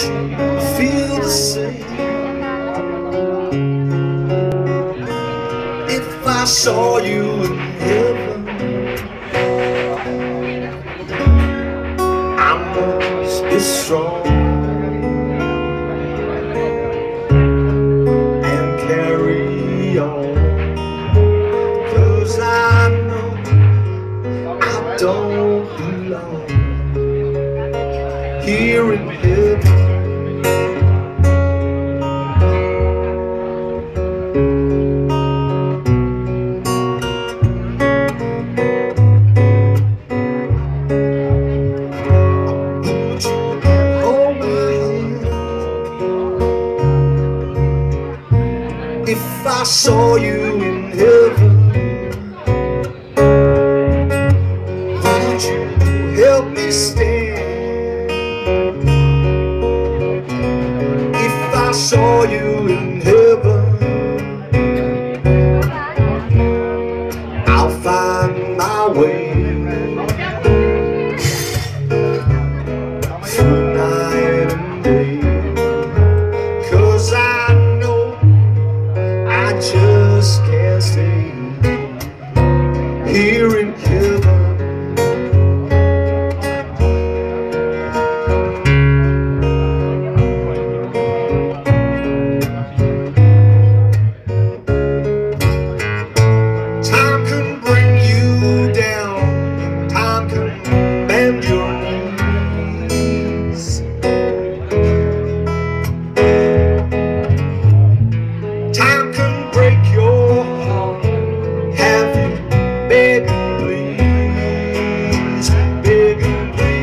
you feel the same if I saw you in heaven? I must be strong and carry on, 'cause I know I don't belong here in heaven. If I saw you in heaven, would you help me stand? If I saw you in heaven, I'll find my way through night and day, 'cause I just can't stay here in heaven. Time can bring you down, time can bend your knees. Time can break your heart. Have you begged and please, beg and please?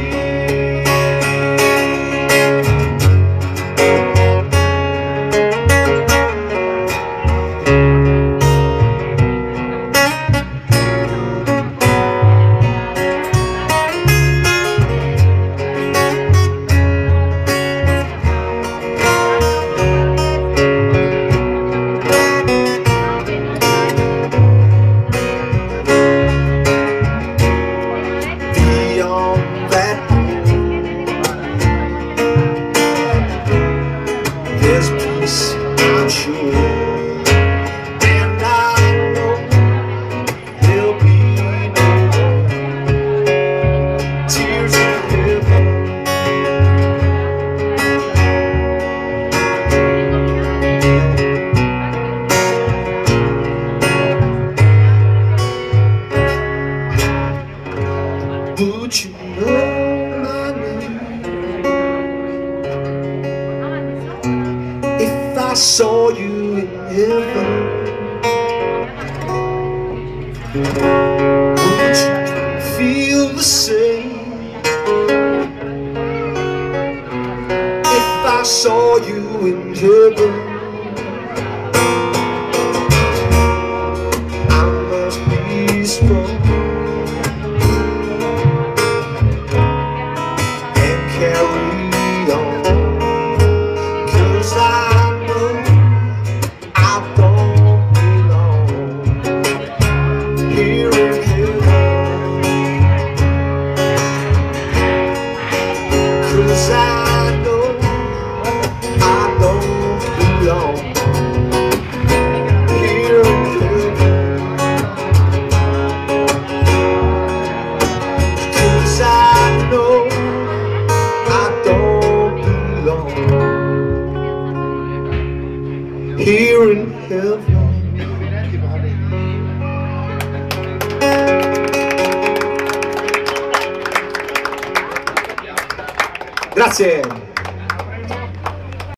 There's peace, I'm sure, and I know there'll be no tears in heaven. Would you know my name if I saw you in heaven? Would you feel the same if I saw you in heaven? I must be strong and carry on, 'cause I know I don't belong here in heaven. 'Cause I know I don't belong here in heaven. 'Cause I know I don't belong here in heaven. Grazie.